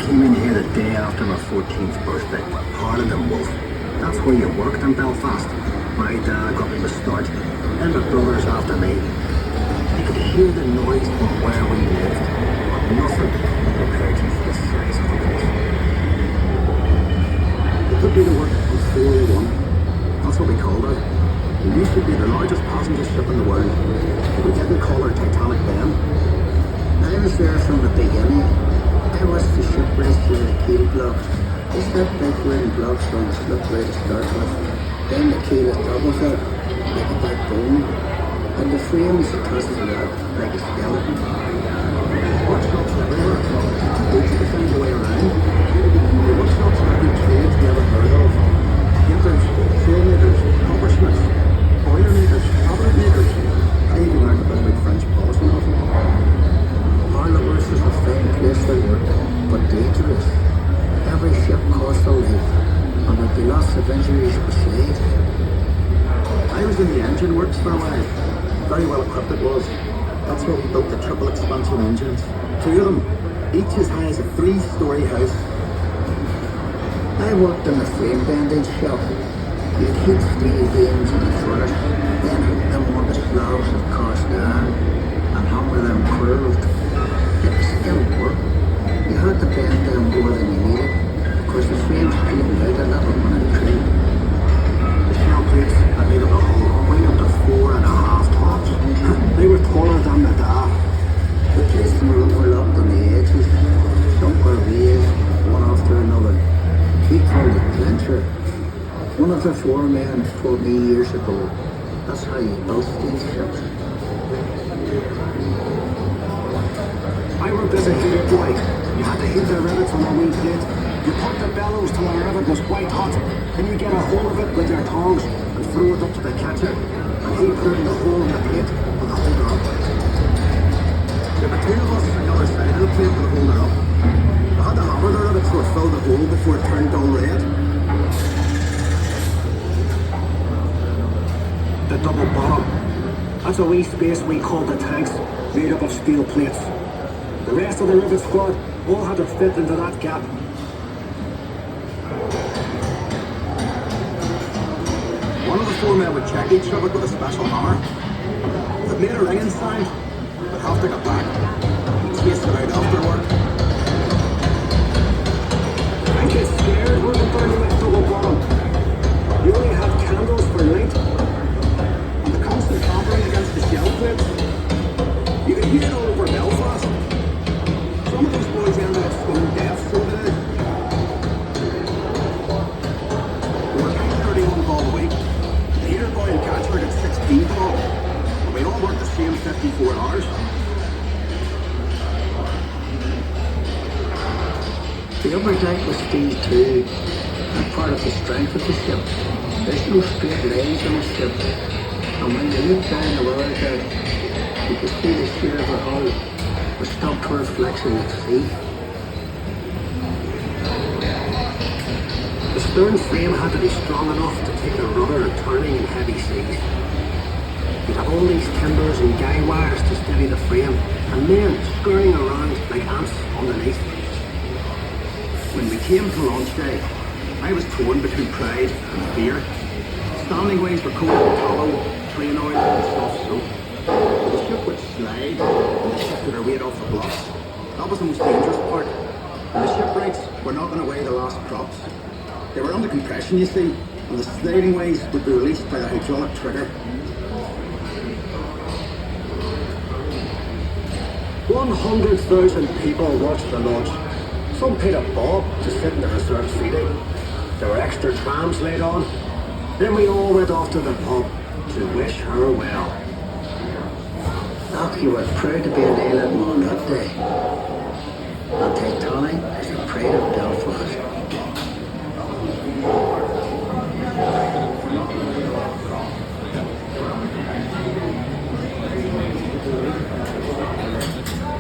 came in here the day after my 14th birthday, harder than wolf. That's where you worked in Belfast. My dad got me the start, and my brothers after me. You could hear the noise from where we lived, but nothing compared to the size of the place. They put me to work on 401. That's what we called it. It used to be the largest passenger ship in the world. We didn't call her Titanic then. I was there from the beginning. I watched the ship race through the keel blocks. They set big wooden blocks on the slipway to start with. Then the keel is double filled, like a backbone. And the frames attached to that, like a skeleton. Workshops everywhere. Easy to find a way around. The workshops for every trade you ever heard of. Painters, sailmakers, coppersmiths, boiler makers, cabinet makers. I even learned a bit about French polishing off it. Parliament is a fine place for work, but dangerous. Every ship costs a life, and there'd be lots of injuries besides. I was in the engine works for a while. Very well equipped it was. That's where we built the triple expansion engines. 2 of them, each as high as a 3-story house. I worked in the frame bending shop. You'd heat steel beams in the furnace, then hook them onto slabs of cast iron, and hammer them curved. It was still work. You had to bend them more than you needed, because the frames peeled out a little when it cooled. The shell plates had made up a hull, weighing up to 4.5 tons. They were taller than the da. The plates were overlapped on the edges, sunk or raised, one after another. We called it clincher. One of the foremen told me years ago, that's how you built steel ships. I worked as a heater boy. You had to heat the rivets on the wing plate. You put the bellows till the rivet was white hot. Then you get a hold of it with your tongs and throw it up to the catcher. And he put it in the hole in the plate and hold it up. There were 2 of us on the other side of the plate that hold it up. I had to hammer the rivet so it filled the hole before it turned dull red. The double bottom. That's a wee space we called the tanks, made up of steel plates. The rest of the rivet squad all had to fit into that gap. One of the 4 men would check each rivet with a special hammer. If it made a ringing sound, we'd have to get back and chase it out after work. I get scared working down with double bottom. You only had candles for light, and the constant hammering against the shell plates. You could hear it all over Belfast. Some of those boys ended up stone deaf, so did I. We were paid 31 bob a week. The heater boy and catcher did 16 bob. And we all worked the same 54 hours. The upper deck was steel too, and part of the strength of the ship. There's no straight lines on a ship, and when you look down the weather deck, you can see the sheer of the hull was stuck to reflection at sea. The stern frame had to be strong enough to take the rudder turning in heavy seas. You'd have all these timbers and guy wires to steady the frame, and men scurrying around like ants underneath. When we came to launch day, I was torn between pride and fear. Standing ways were coated with tallow, train oil and soft soap. The ship would slide and they shifted her weight off the blocks. That was the most dangerous part. And the shipwrights were knocking away the last props. They were under compression, you see, and the sliding ways would be released by the hydraulic trigger. 100,000 people watched the launch. Some paid a bob to sit in the reserved seating. There were extra trams laid on. Then we all went off to the pub to wish her well. Doc, you were proud to be an island on that day. And Titanic is the pride of Belfast.